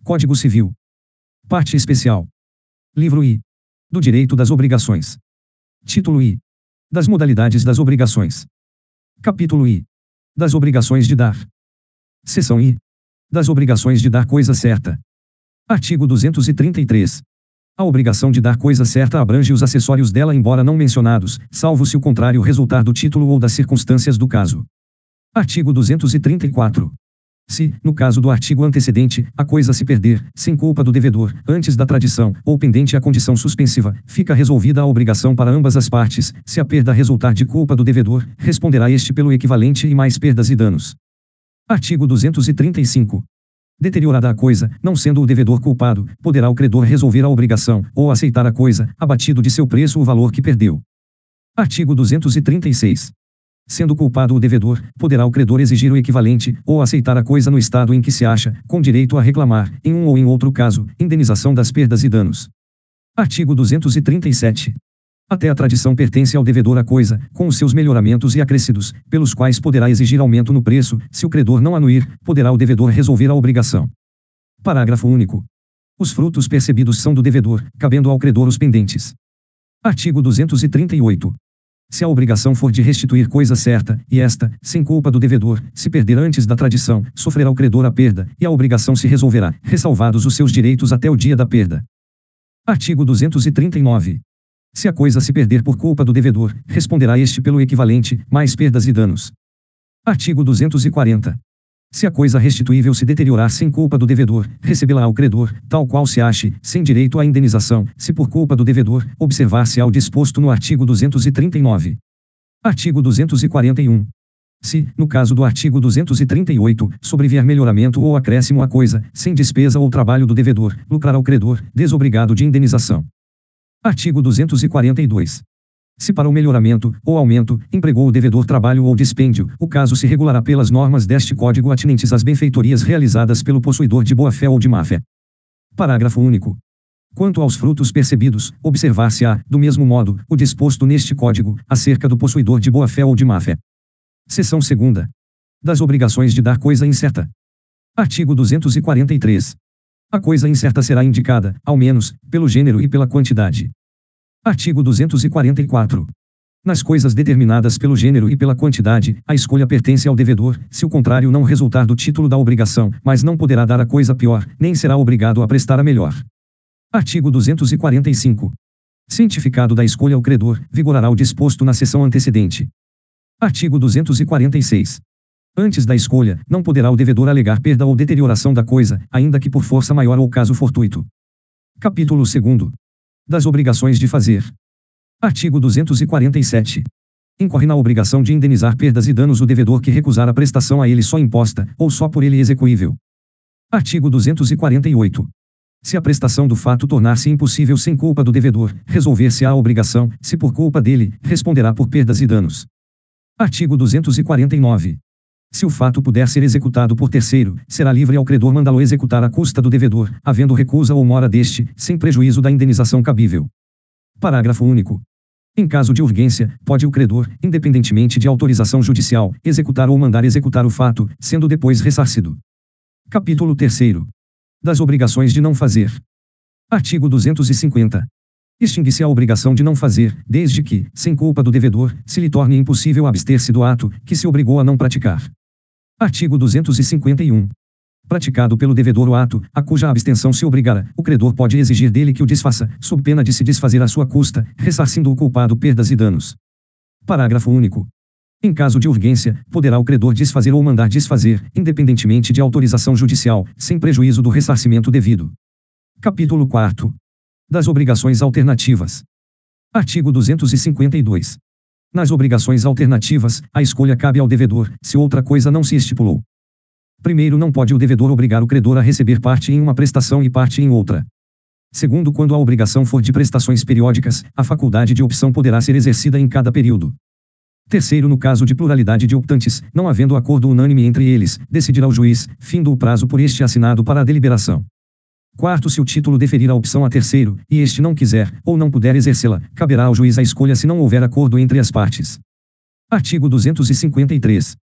Código Civil. Parte especial. Livro I. Do direito das obrigações. Título I. Das modalidades das obrigações. Capítulo I. Das obrigações de dar. Seção I. Das obrigações de dar coisa certa. Artigo 233. A obrigação de dar coisa certa abrange os acessórios dela, embora não mencionados, salvo se o contrário resultar do título ou das circunstâncias do caso. Artigo 234. Se, no caso do artigo antecedente, a coisa se perder, sem culpa do devedor, antes da tradição, ou pendente a condição suspensiva, fica resolvida a obrigação para ambas as partes. Se a perda resultar de culpa do devedor, responderá este pelo equivalente e mais perdas e danos. Artigo 235. Deteriorada a coisa, não sendo o devedor culpado, poderá o credor resolver a obrigação, ou aceitar a coisa, abatido de seu preço o valor que perdeu. Artigo 236. Sendo culpado o devedor, poderá o credor exigir o equivalente, ou aceitar a coisa no estado em que se acha, com direito a reclamar, em um ou em outro caso, indenização das perdas e danos. Artigo 237. Até a tradição pertence ao devedor a coisa, com os seus melhoramentos e acrescidos, pelos quais poderá exigir aumento no preço. Se o credor não anuir, poderá o devedor resolver a obrigação. Parágrafo único. Os frutos percebidos são do devedor, cabendo ao credor os pendentes. Artigo 238. Se a obrigação for de restituir coisa certa, e esta, sem culpa do devedor, se perder antes da tradição, sofrerá o credor a perda, e a obrigação se resolverá, ressalvados os seus direitos até o dia da perda. Artigo 239. Se a coisa se perder por culpa do devedor, responderá este pelo equivalente, mais perdas e danos. Artigo 240. Se a coisa restituível se deteriorar sem culpa do devedor, recebê-la ao credor, tal qual se ache, sem direito à indenização, se por culpa do devedor, observar-se-á o disposto no artigo 239. Artigo 241. Se, no caso do artigo 238, sobrevier melhoramento ou acréscimo à coisa, sem despesa ou trabalho do devedor, lucrará o credor, desobrigado de indenização. Artigo 242. Se para o melhoramento, ou aumento, empregou o devedor trabalho ou dispêndio, o caso se regulará pelas normas deste Código atinentes às benfeitorias realizadas pelo possuidor de boa-fé ou de má-fé. Parágrafo único. Quanto aos frutos percebidos, observar-se-á, do mesmo modo, o disposto neste Código, acerca do possuidor de boa-fé ou de má-fé. Seção 2ª. Das obrigações de dar coisa incerta. Artigo 243. A coisa incerta será indicada, ao menos, pelo gênero e pela quantidade. Artigo 244. Nas coisas determinadas pelo gênero e pela quantidade, a escolha pertence ao devedor, se o contrário não resultar do título da obrigação, mas não poderá dar a coisa pior, nem será obrigado a prestar a melhor. Artigo 245. Cientificado da escolha o credor, vigorará o disposto na seção antecedente. Artigo 246. Antes da escolha, não poderá o devedor alegar perda ou deterioração da coisa, ainda que por força maior ou caso fortuito. Capítulo 2º. Das obrigações de fazer. Artigo 247. Incorre na obrigação de indenizar perdas e danos o devedor que recusar a prestação a ele só imposta, ou só por ele execuível. Artigo 248. Se a prestação do fato tornar-se impossível sem culpa do devedor, resolver-se-á a obrigação, se por culpa dele, responderá por perdas e danos. Artigo 249. Se o fato puder ser executado por terceiro, será livre ao credor mandá-lo executar à custa do devedor, havendo recusa ou mora deste, sem prejuízo da indenização cabível. Parágrafo único. Em caso de urgência, pode o credor, independentemente de autorização judicial, executar ou mandar executar o fato, sendo depois ressarcido. Capítulo 3º. Das obrigações de não fazer. Artigo 250. Extingue-se a obrigação de não fazer, desde que, sem culpa do devedor, se lhe torne impossível abster-se do ato, que se obrigou a não praticar. Artigo 251. Praticado pelo devedor o ato, a cuja abstenção se obrigara, o credor pode exigir dele que o desfaça, sob pena de se desfazer à sua custa, ressarcindo o culpado perdas e danos. Parágrafo único. Em caso de urgência, poderá o credor desfazer ou mandar desfazer, independentemente de autorização judicial, sem prejuízo do ressarcimento devido. Capítulo 4. Das obrigações alternativas. Artigo 252. Nas obrigações alternativas, a escolha cabe ao devedor, se outra coisa não se estipulou. Primeiro, não pode o devedor obrigar o credor a receber parte em uma prestação e parte em outra. Segundo, quando a obrigação for de prestações periódicas, a faculdade de opção poderá ser exercida em cada período. Terceiro, no caso de pluralidade de optantes, não havendo acordo unânime entre eles, decidirá o juiz, findo o prazo por este assinado para a deliberação. Quarto, se o título deferir a opção a terceiro, e este não quiser, ou não puder exercê-la, caberá ao juiz a escolha se não houver acordo entre as partes. Artigo 253.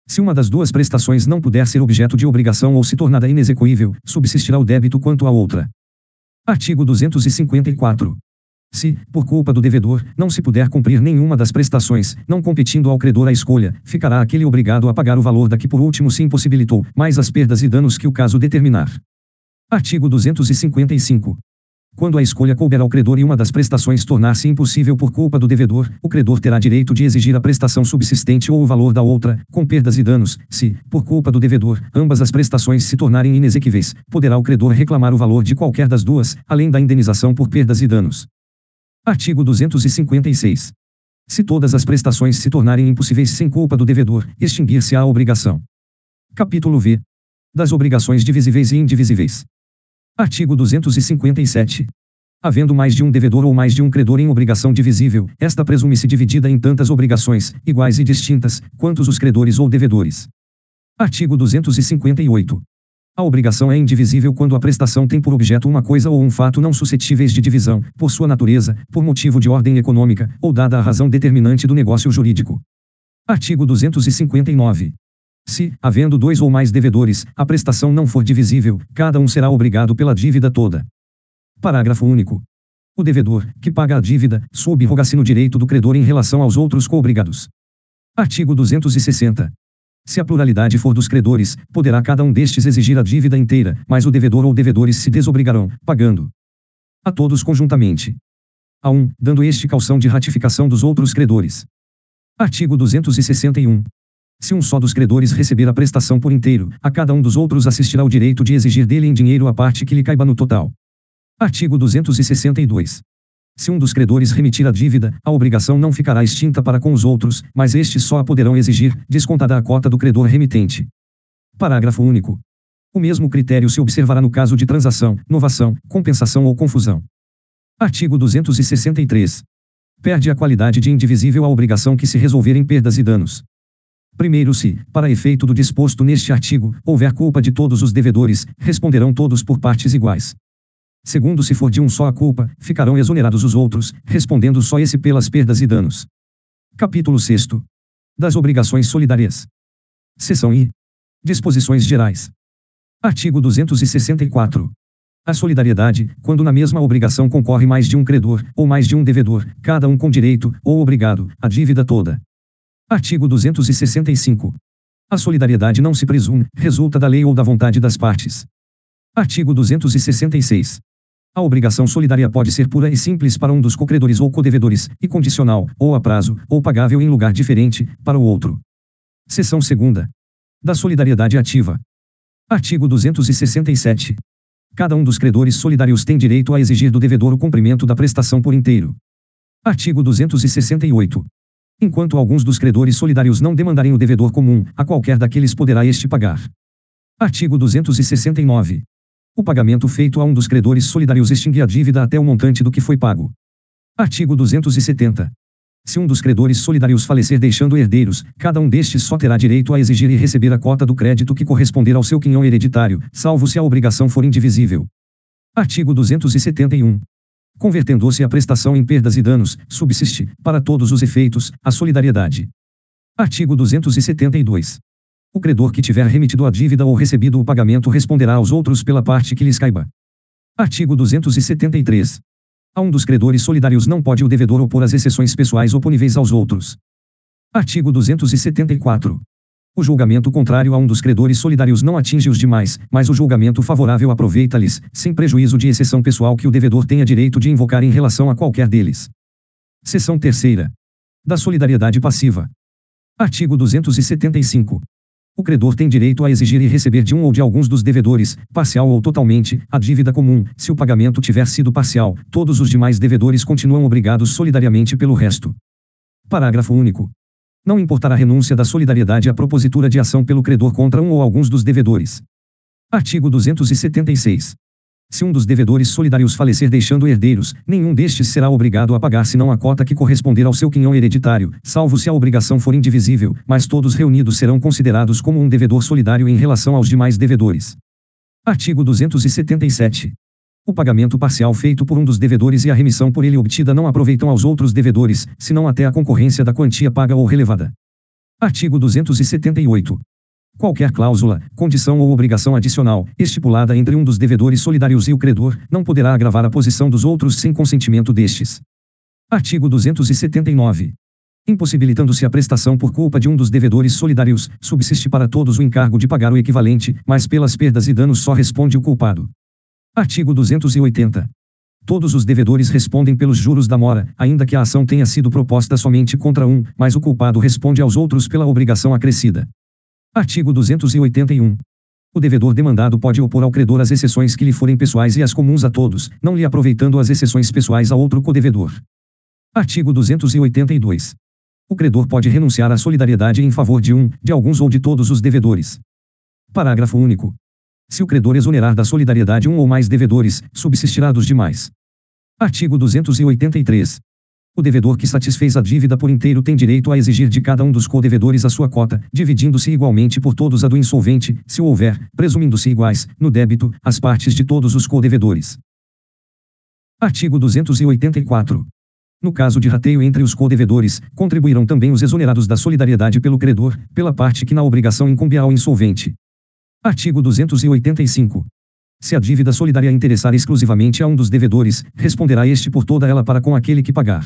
Se uma das duas prestações não puder ser objeto de obrigação ou se tornada inexequível, subsistirá o débito quanto à outra. Artigo 254. Se, por culpa do devedor, não se puder cumprir nenhuma das prestações, não competindo ao credor a escolha, ficará aquele obrigado a pagar o valor da que por último se impossibilitou, mais as perdas e danos que o caso determinar. Artigo 255. Quando a escolha couber ao credor e uma das prestações tornar-se impossível por culpa do devedor, o credor terá direito de exigir a prestação subsistente ou o valor da outra, com perdas e danos. Se, por culpa do devedor, ambas as prestações se tornarem inexequíveis, poderá o credor reclamar o valor de qualquer das duas, além da indenização por perdas e danos. Artigo 256. Se todas as prestações se tornarem impossíveis sem culpa do devedor, extinguir-se-á a obrigação. Capítulo V. Das obrigações divisíveis e indivisíveis. Artigo 257. Havendo mais de um devedor ou mais de um credor em obrigação divisível, esta presume-se dividida em tantas obrigações, iguais e distintas, quantos os credores ou devedores. Artigo 258. A obrigação é indivisível quando a prestação tem por objeto uma coisa ou um fato não suscetíveis de divisão, por sua natureza, por motivo de ordem econômica, ou dada a razão determinante do negócio jurídico. Artigo 259. Se, havendo dois ou mais devedores, a prestação não for divisível, cada um será obrigado pela dívida toda. Parágrafo único. O devedor, que paga a dívida, subroga-se no direito do credor em relação aos outros coobrigados. Artigo 260. Se a pluralidade for dos credores, poderá cada um destes exigir a dívida inteira, mas o devedor ou devedores se desobrigarão, pagando a todos conjuntamente. A um, dando este calção de ratificação dos outros credores. Artigo 261. Se um só dos credores receber a prestação por inteiro, a cada um dos outros assistirá o direito de exigir dele em dinheiro a parte que lhe caiba no total. Artigo 262. Se um dos credores remitir a dívida, a obrigação não ficará extinta para com os outros, mas estes só a poderão exigir, descontada a cota do credor remitente. Parágrafo único. O mesmo critério se observará no caso de transação, novação, compensação ou confusão. Artigo 263. Perde a qualidade de indivisível a obrigação que se resolver em perdas e danos. Primeiro, se, para efeito do disposto neste artigo, houver culpa de todos os devedores, responderão todos por partes iguais. Segundo, se for de um só a culpa, ficarão exonerados os outros, respondendo só esse pelas perdas e danos. Capítulo 6. Das obrigações solidárias. Seção I. Disposições gerais. Artigo 264. A solidariedade, quando na mesma obrigação concorre mais de um credor, ou mais de um devedor, cada um com direito, ou obrigado, à dívida toda. Artigo 265. A solidariedade não se presume, resulta da lei ou da vontade das partes. Artigo 266. A obrigação solidária pode ser pura e simples para um dos cocredores ou codevedores, e condicional, ou a prazo, ou pagável em lugar diferente, para o outro. Seção 2ª. Da solidariedade ativa. Artigo 267. Cada um dos credores solidários tem direito a exigir do devedor o cumprimento da prestação por inteiro. Artigo 268. Enquanto alguns dos credores solidários não demandarem o devedor comum, a qualquer daqueles poderá este pagar. Artigo 269. O pagamento feito a um dos credores solidários extingue a dívida até o montante do que foi pago. Artigo 270. Se um dos credores solidários falecer deixando herdeiros, cada um destes só terá direito a exigir e receber a cota do crédito que corresponder ao seu quinhão hereditário, salvo se a obrigação for indivisível. Artigo 271. Convertendo-se a prestação em perdas e danos, subsiste, para todos os efeitos, a solidariedade. Artigo 272. O credor que tiver remitido a dívida ou recebido o pagamento responderá aos outros pela parte que lhes caiba. Artigo 273. A um dos credores solidários não pode o devedor opor as exceções pessoais oponíveis aos outros. Artigo 274. O julgamento contrário a um dos credores solidários não atinge os demais, mas o julgamento favorável aproveita-lhes, sem prejuízo de exceção pessoal que o devedor tenha direito de invocar em relação a qualquer deles. Seção 3ª. Da solidariedade passiva. Artigo 275. O credor tem direito a exigir e receber de um ou de alguns dos devedores, parcial ou totalmente, a dívida comum. Se o pagamento tiver sido parcial, todos os demais devedores continuam obrigados solidariamente pelo resto. Parágrafo único. Não importará a renúncia da solidariedade à propositura de ação pelo credor contra um ou alguns dos devedores. Artigo 276. Se um dos devedores solidários falecer deixando herdeiros, nenhum destes será obrigado a pagar senão a cota que corresponder ao seu quinhão hereditário, salvo se a obrigação for indivisível, mas todos reunidos serão considerados como um devedor solidário em relação aos demais devedores. Artigo 277. O pagamento parcial feito por um dos devedores e a remissão por ele obtida não aproveitam aos outros devedores, senão até a concorrência da quantia paga ou relevada. Artigo 278. Qualquer cláusula, condição ou obrigação adicional, estipulada entre um dos devedores solidários e o credor, não poderá agravar a posição dos outros sem consentimento destes. Artigo 279. Impossibilitando-se a prestação por culpa de um dos devedores solidários, subsiste para todos o encargo de pagar o equivalente, mas pelas perdas e danos só responde o culpado. Artigo 280. Todos os devedores respondem pelos juros da mora, ainda que a ação tenha sido proposta somente contra um, mas o culpado responde aos outros pela obrigação acrescida. Artigo 281. O devedor demandado pode opor ao credor as exceções que lhe forem pessoais e as comuns a todos, não lhe aproveitando as exceções pessoais a outro codevedor. Artigo 282. O credor pode renunciar à solidariedade em favor de alguns ou de todos os devedores. Parágrafo único. Se o credor exonerar da solidariedade um ou mais devedores, subsistirá dos demais. Artigo 283. O devedor que satisfez a dívida por inteiro tem direito a exigir de cada um dos codevedores a sua cota, dividindo-se igualmente por todos a do insolvente, se o houver, presumindo-se iguais, no débito, as partes de todos os codevedores. Artigo 284. No caso de rateio entre os codevedores, contribuirão também os exonerados da solidariedade pelo credor, pela parte que na obrigação incumbe ao insolvente. Artigo 285. Se a dívida solidária interessar exclusivamente a um dos devedores, responderá este por toda ela para com aquele que pagar.